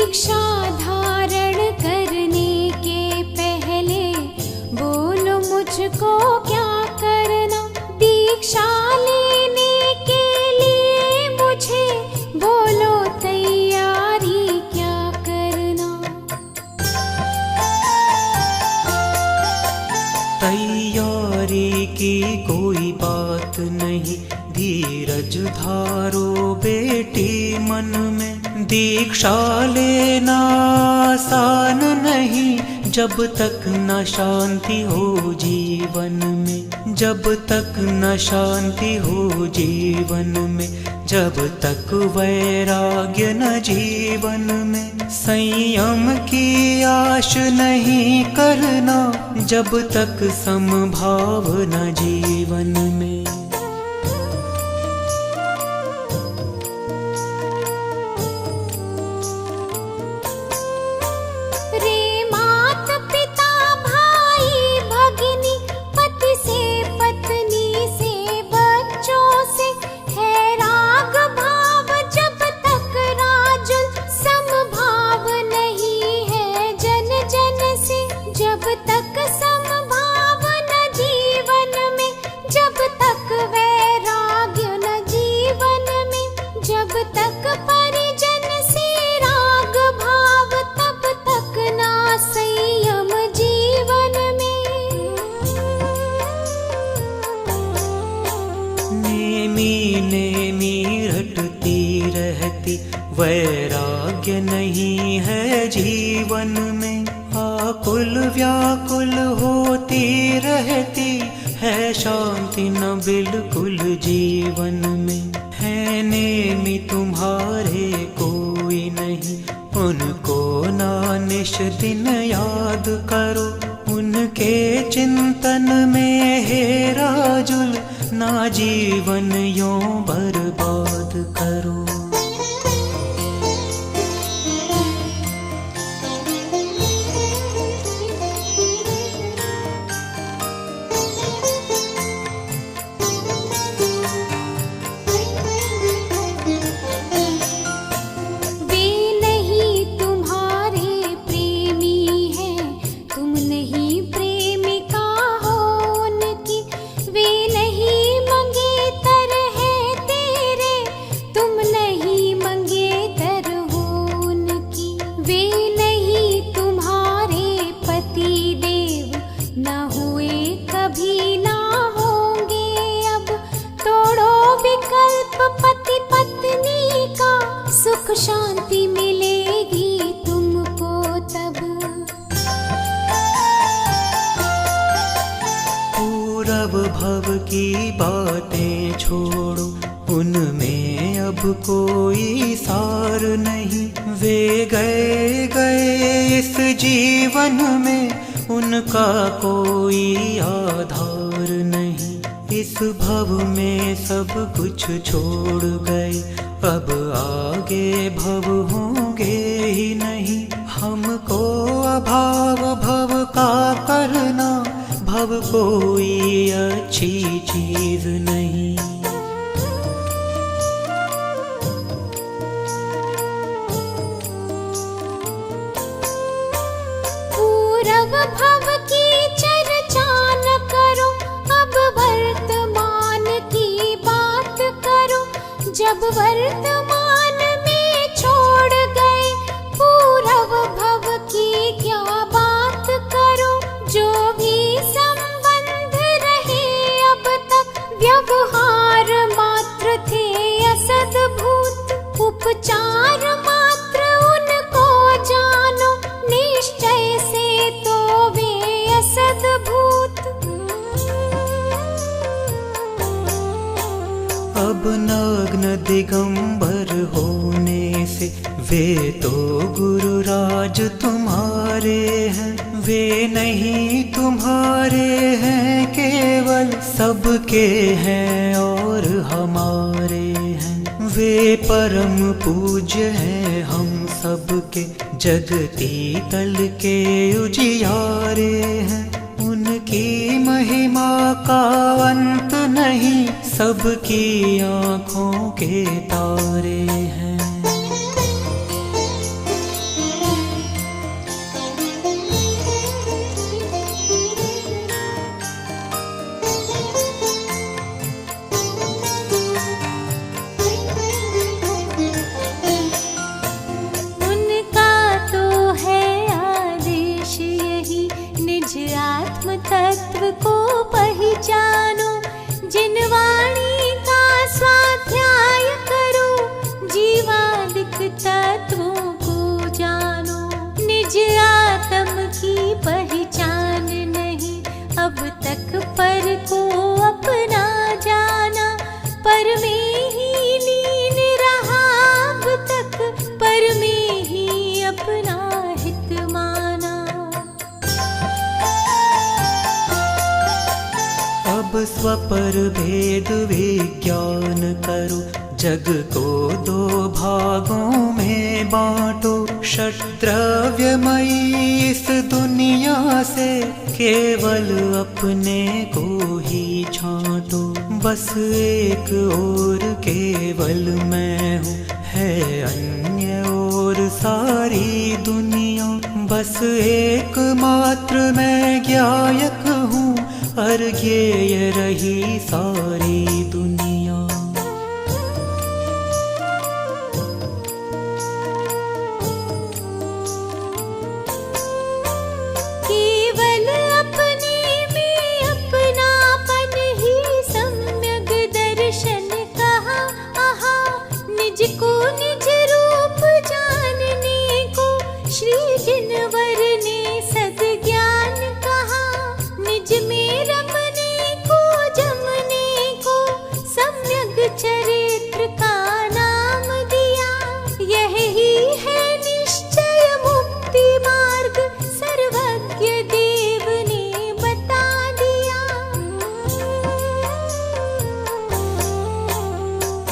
दीक्षा धारण करने के पहले बोलो मुझको क्या करना। दीक्षा लेने के लिए मुझे बोलो तैयारी क्या करना। तैयारी की कोई बात नहीं, धीरज धारो बेटी मन में। दीक्षा लेना आसान नहीं, जब तक न शांति हो जीवन में। जब तक न शांति हो जीवन में, जब तक वैराग्य न जीवन में। संयम की आश नहीं करना, जब तक समभाव न जीवन में। वैराग्य नहीं है जीवन में। आकुल व्याकुल होती रहती है, शांति न बिल्कुल जीवन में। है नेमी तुम्हारे कोई नहीं, उनको ना निश दिन याद करो। उनके चिंतन में है राजुल, ना जीवन यों बर्बाद करो। पति पत्नी का सुख शांति मिलेगी तुमको तब। पूरब भव की बातें छोड़ो, उनमें अब कोई सार नहीं। वे गए गए इस जीवन में, उनका कोई आधार नहीं। इस भव में सब कुछ छोड़ गए, अब आगे भव होंगे ही नहीं। हमको अभाव भव का करना, भव कोई अच्छी चीज नहीं। पूरब भव की चर्चा न करो, अब वर्तमान की बात करो। जब वर्तमान में छोड़ गए, पूरब भव की क्या बात करो। जो भी संबंध रहे अब तक, व्यवहार मात्र थे असद्भूत। उपचार मात्र उनको जानो, निश्चय से तो वे असद्भूत। अब नग्न दिगंबर होने से, वे तो गुरुराज तुम्हारे हैं। वे नहीं तुम्हारे हैं केवल, सबके हैं और हमारे हैं। वे परम पूज्य हैं हम सबके, जगती तल के उजियारे हैं। उनकी महिमा का अंत नहीं, सबकी आँखों के तारे हैं। तत्वों को जानो। निज आत्म की पहचान नहीं अब तक पर को अपना जाना। पर में ही लीन रहा अब तक, पर में ही अपना हित माना। अब स्वपर भेद विज्ञान करो, जग को दो भागों में बांटो। क्षत्रव्यमयी इस दुनिया से केवल अपने को ही छांटो। बस एक और केवल मैं हूँ, है अन्य और सारी दुनिया। बस एक मात्र मैं ज्ञायक हूँ, अर्ज्ञेय रही सारी दुनिया। केवल अपने में अपनापन ही सम्यक दर्शन कहा। आहा, निज को निज रूप जानने को श्री जिनवर ने सद्ज्ञान कहा। निज में रमने को जमने को सम्यक चरित्र का नाम दिया। यही है निश्चय मुक्ति मार्ग, सर्वज्ञ देव ने बता दिया।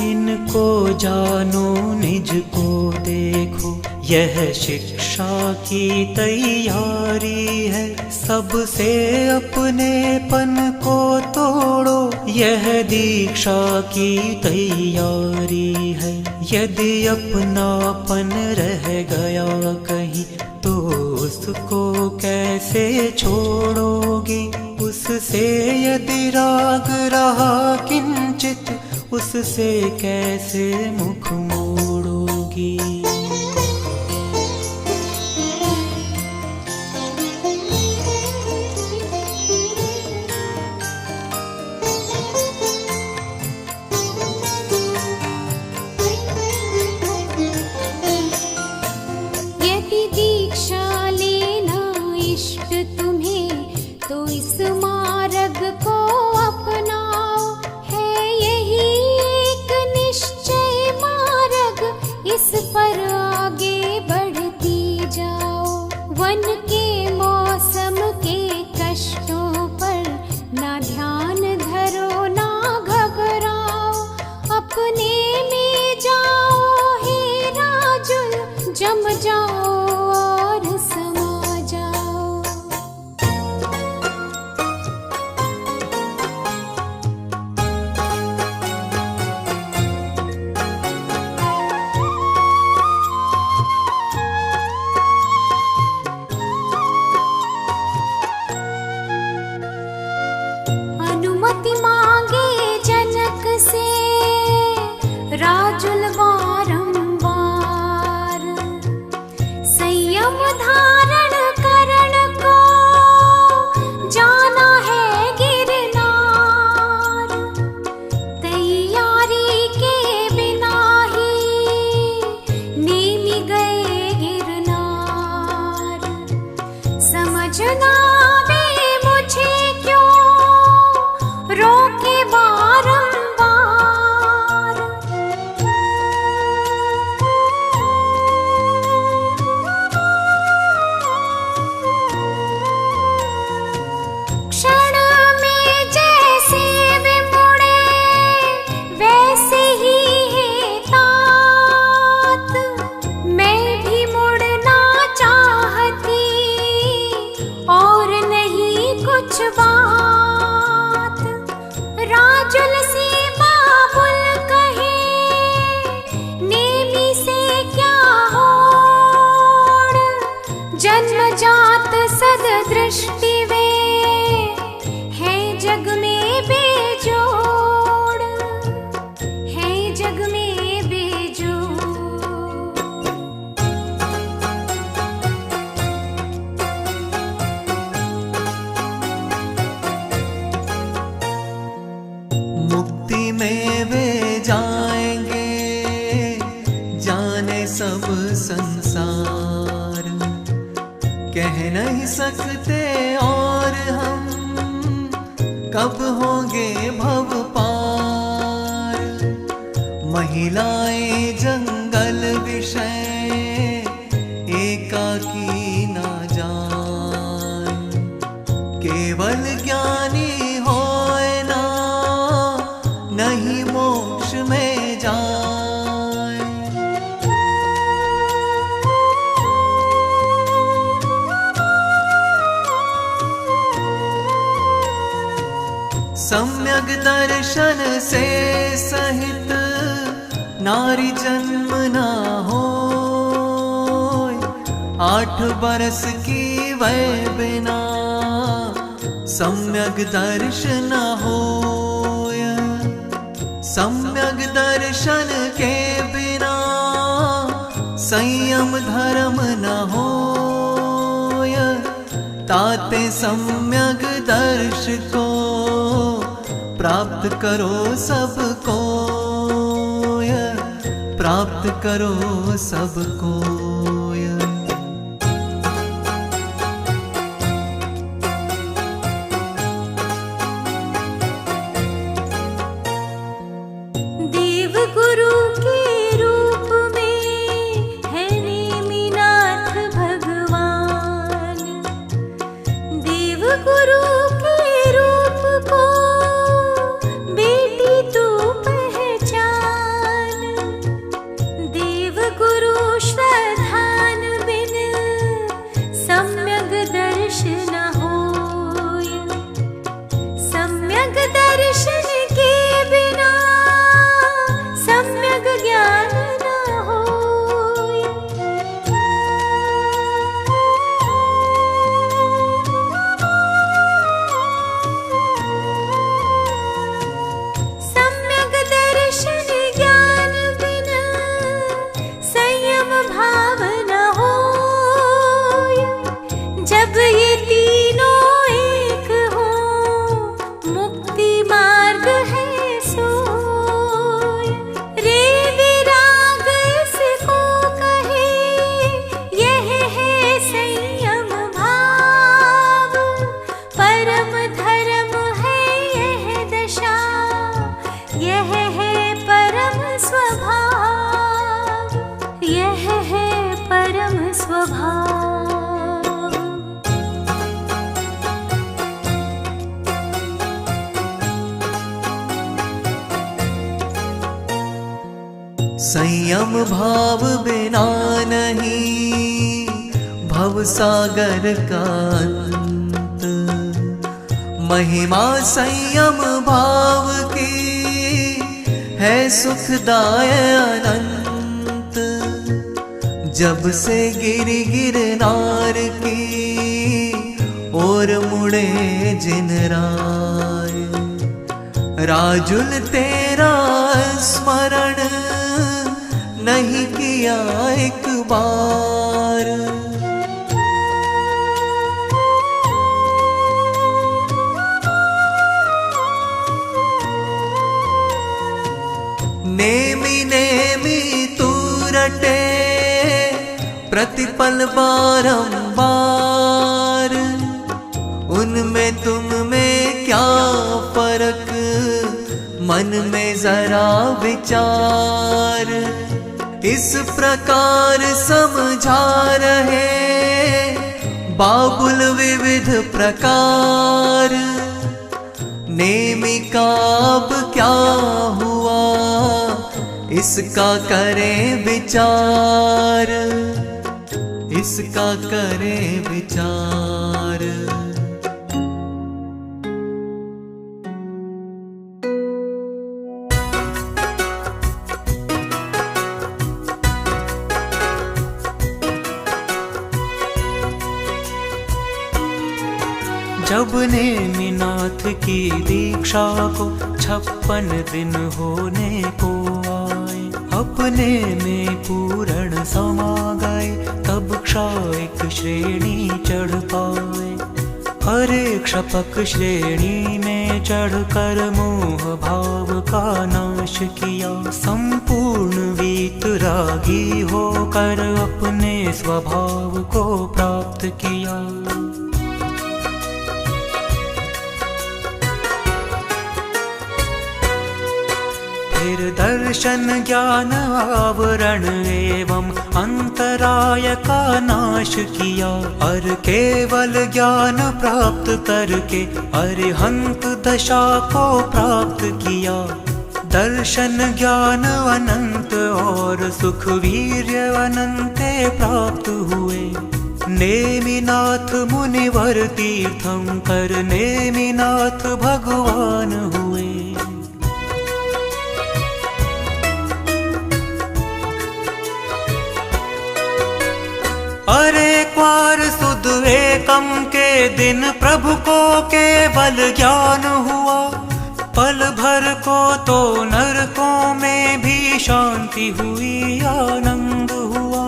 इनको जानो निज को देखो, यह शिक्षा की तैयारी है। सबसे अपनेपन को तोड़ो, यह दीक्षा की तैयारी है। यदि अपनापन रह गया कहीं तो उसको कैसे छोड़ोगे। उससे यदि राग रहा किंचित, उससे कैसे मुख मोड़ोगी। यदि दीक्षा लेना इष्ट तुम्हें तो इस मार्ग को अपनाओ। है यही एक निश्चय मार्ग, इस पर आगे बढ़ती जाओ। वन के मौसम के कष्टों पर ना ध्यान धरो ना घबराओ। अपने में जाओ हे राजुल, जम जाओ और समा जाओ। अनुमति मांगे जनक से राजुल बारंबार। संयम धारण करण को जाना है गिरनार। तैयारी के बिना ही नेमी गए गिरनार। समझना वे मुझे क्यों रोके बारंबार। क्षण में जैसे वे मुड़े वैसे ही है तात। मैं भी मुड़ना चाहती और नहीं कुछ बात। राजुल से बाबुल कहे नेमी से क्या होड़। जन्मजात सददृष्टि वे है जग में बेजोड़, है जग में बेजोड़। मुक्ति में वे जाएंगे जाने सब संसार। कह नहीं सकते और हम कब होंगे भव पार। महिलाएं जंगल विषय एकाकी ना जाए। केवल ज्ञानी होए ना नहीं मोक्ष में जाए। सम्यक दर्शन से सहित नारी जन्म ना हो। 8 बरस की वै बिना सम्यक दर्शन हो। सम्यक दर्शन के बिना संयम धर्म न हो। ताते सम्यक दर्श को प्राप्त करो सबको। प्राप्त करो सबको। संयम भाव बिना नहीं भव सागर का अंत। महिमा संयम भाव की है सुखदाय अनंत। जब से गिरनार की और मुड़े जिन राय। राजुल तेरा स्मरण नहीं किया एक बार। नेमी नेमी तू रटे प्रतिपल बारंबार। उनमें तुम में क्या फर्क मन में जरा विचार। इस प्रकार समझा रहे बाबुल विविध प्रकार। नेमी का अब क्या हुआ इसका करें विचार। इसका करें विचार। जब नेमिनाथ की दीक्षा को 56 दिन होने को आए। अपने में पूर्ण समा गए तब क्षायिक श्रेणी चढ़ पाए। हर एक शपक श्रेणी में चढ़कर मोह भाव का नाश किया। संपूर्ण वीतरागी होकर अपने स्वभाव को प्राप्त किया। फिर दर्शन ज्ञान आवरण एवं अंतराय का नाश किया और केवल ज्ञान प्राप्त करके अरिहंत दशा को प्राप्त किया। दर्शन ज्ञान अनंत और सुख वीर्य अनंते प्राप्त हुए। नेमिनाथ मुनिवर तीर्थंकर नेमिनाथ भगवान हुए। अरे क्वार सुद एकम के दिन प्रभु को केवल ज्ञान हुआ। पल भर को तो नरकों में भी शांति हुई, आनंद हुआ।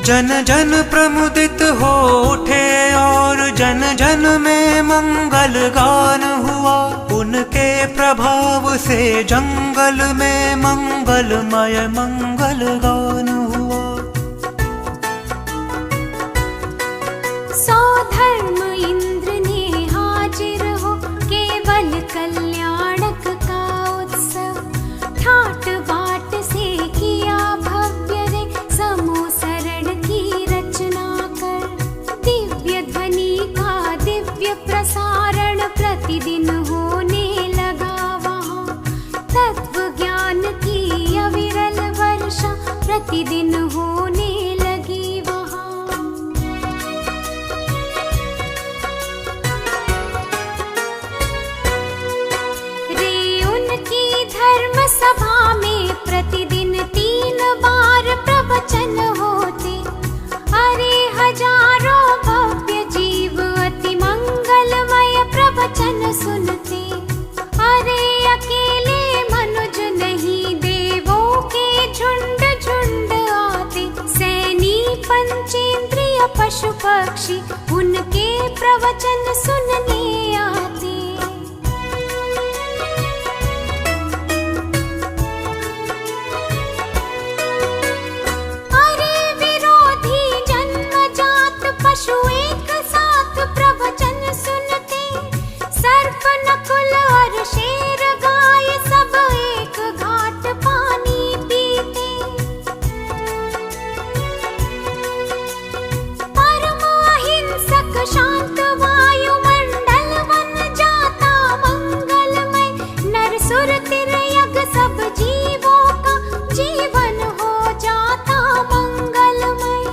जन जन प्रमुदित हो उठे और जन जन में मंगल गान हुआ। उनके प्रभाव से जंगल में मंगलमय मंगल गान हुआ। सौ धर्म इंद्र ने हाजिर हो, केवल कल्याणक का उत्सव। ठाट बाट से किया भव्य रे समूह शरण की रचना कर। दिव्य ध्वनि का दिव्य प्रसारण प्रतिदिन होने लगा वहाँ। तत्व ज्ञान की अविरल वर्षा प्रतिदिन होने लगी वहाँ। रे उनकी धर्म सभा में प्रतिदिन 3 बार प्रवचन होते। अरे हजारों भव्य जीव अति मंगलमय प्रवचन सुनते। अरे अकेले मनुज नहीं, देवों के झुंड झुंड आते। सैनी पंचेंद्रिय पशु पक्षी उनके प्रवचन सुनने आते। अरे विरोधी जन्मजात पशु एक साथ प्रवचन सुनते। सर्प नकुल और शेर गाय सब एक घाट पानी पीते। परम अहिंसक शांत वायुमंडल वन जाता मंगलमय। नर सुर तिर्यक सब जीवों का जीवन हो जाता मंगलमय।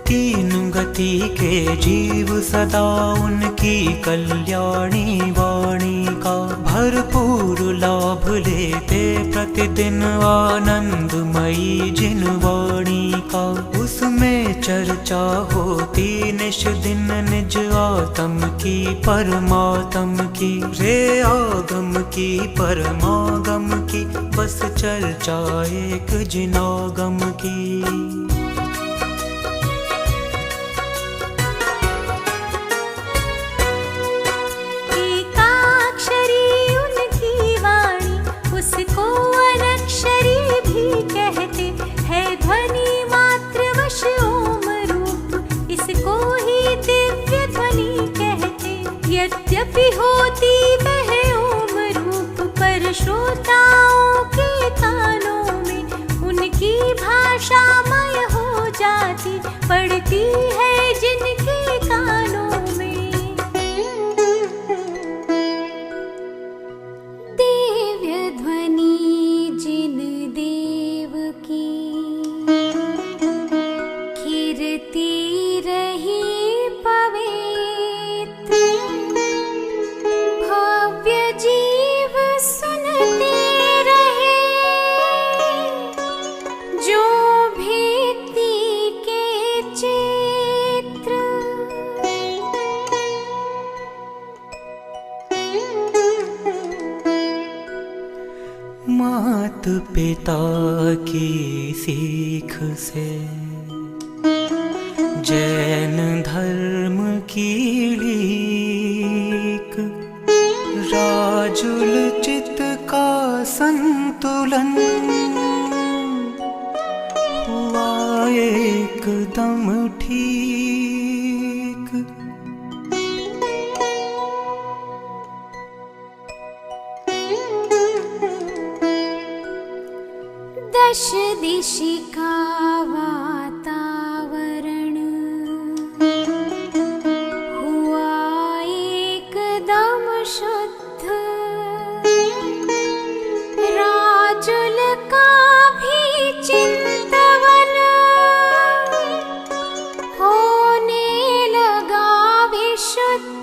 तीन गति के जीव सदा उनकी कल्याणी वाणी का भरपूर लाभ लेते। प्रतिदिन आनंदमयी जिन वाणी का उसमें चर्चा होती निश दिन। निज आत्म की परमात्म की रे आगम की परमागम की बस चर्चा एक जिनागम की। उसको अनक्षरी भी कहते हैं। ध्वनि मात्र वश ओम रूप, इसको ही दिव्य ध्वनि कहते। यद्यपि होती वह ओम रूप, पर श्रोताओं के कानों में उनकी भाषा मात पिता की सीख से जैन धर्म की लीक, राजुल चित्त का संतुलन हुआ एकदम ठीक। दश दिशि का वातावरण हुआ एकदम शुद्ध, राजुल का भी चिंतवन होने लगा विशुद्ध।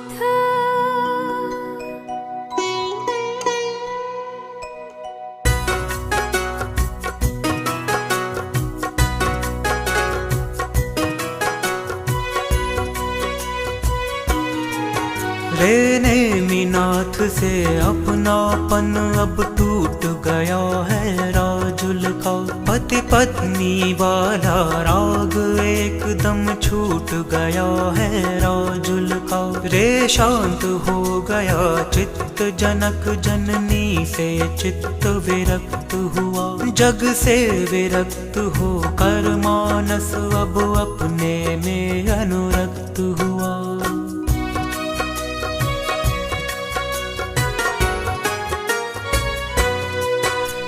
रे नेमिनाथ से अपनापन अब टूट गया है राजुल का। पति पत्नी वाला राग एकदम छूट गया है राजुल का। रे शांत हो गया चित्त जनक जननी से चित्त विरक्त हुआ। जग से विरक्त हो कर मानस अब अपने में अनुरक्त हुआ।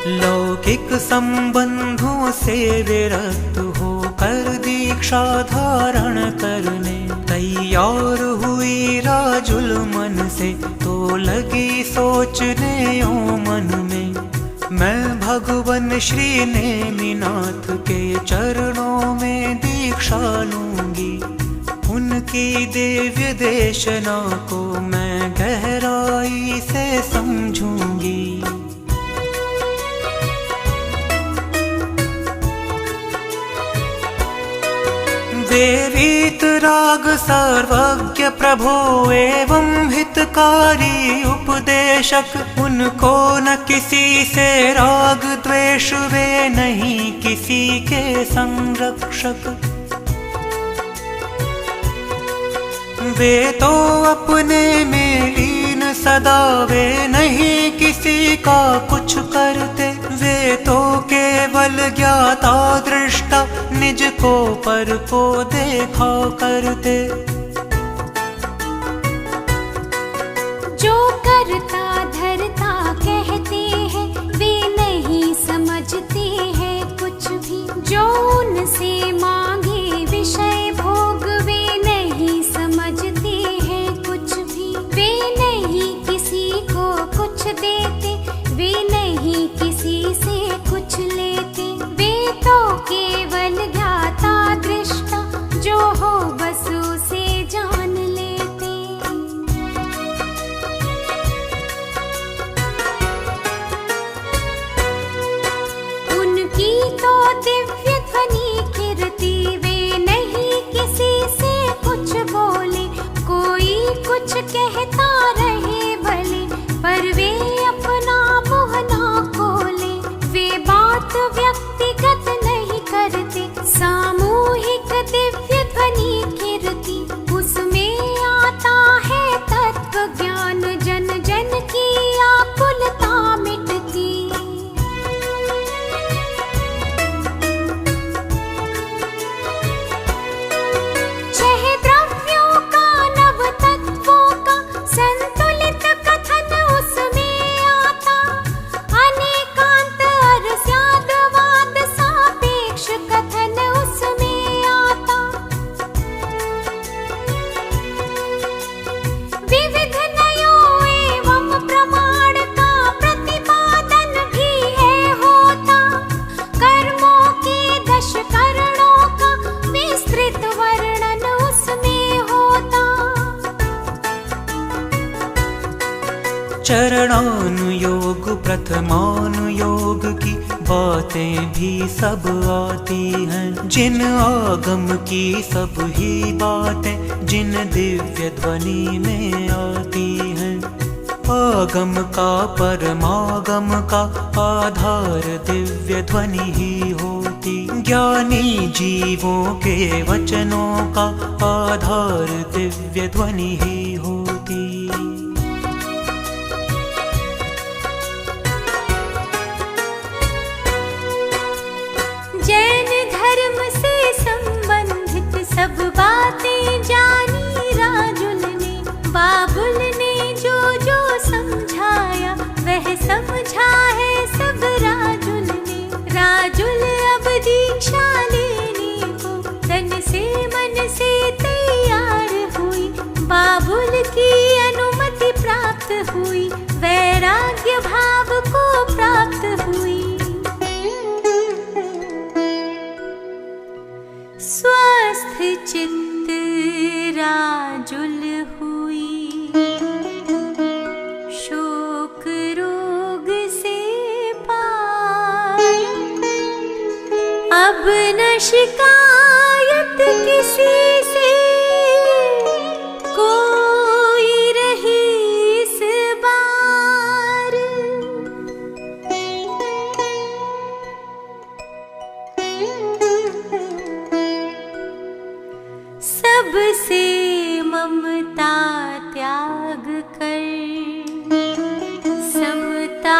लौकिक संबंधों से विरक्त होकर दीक्षा धारण करने तैयार हुई राजुल मन से। तो लगी सोचने ओ मन में, मैं भगवान श्री नेमिनाथ के चरणों में दीक्षा लूंगी। उनकी दिव्य देशना को मैं गहराई से समझूंगी। वे वीतराग सर्वज्ञ प्रभो एवं हितकारी उपदेशक। उनको न किसी से राग द्वेष, वे नहीं किसी के संरक्षक। वे तो अपने में लीन सदा, वे नहीं किसी का कुछ करते। वे तो केवल ज्ञाता दृष्टा, निज को पर को देखा करते। जो करता धरता कहते हैं, वे नहीं समझते हैं कुछ भी। जो उनसे मांगे विषय भोग, वे नहीं समझते हैं कुछ भी। वे नहीं किसी को कुछ देते, वे नहीं किसी से कुछ लेते। वे तो केवल ज्ञाता दृष्टा, जो हो बस उसे जान लेते। उनकी तो दिव्य ध्वनि कीर्ति, वे नहीं किसी से कुछ बोले। कोई कुछ कहता रहे भले, पर वे अपना मुँह ना खोले। वे बात व्यक्तिगत नहीं करते, सामूहिक दिव्य ध्वनि कीर्ति। उसमें आता है तत्व ज्ञान, जन जन की आकुलता मिटती। छह द्रव्यों का नव तत्वों का संतुलित कथन उसमें आता। अनेकांत अर्स्याद्वाद सापेक्ष कथन उसमें आता। विविध नयों एवं प्रमाण का प्रतिपादन भी है होता। कर्मों के 10 करणों का विस्तृत वर्णन उसमें होता। चरणानुयोग प्रथमानुयोग की बातें भी सब आती हैं। जिन आगम की सब ही बातें जिन दिव्य ध्वनि में आती हैं। आगम का परमागम का आधार दिव्य ध्वनि ही होती। ज्ञानी जीवों के वचनों का आधार दिव्य ध्वनि ही होती। जैन धर्म से संबंधित सब बातें जानी राजुल ने। बाबुल ने जो जो समझाया वह समझा है सब राजुल ने। राजुल अब दीक्षा लेने को तन से मन से तैयार हुई। बाबुल की अनुमति प्राप्त हुई, वैराग्य भाव को प्राप्त हुई। स्वस्थ चित्त राजुल हुई, शोक रोग से पार। अब न शिकायत किसी से कोई रही इस बार। सबसे ममता त्याग कर समता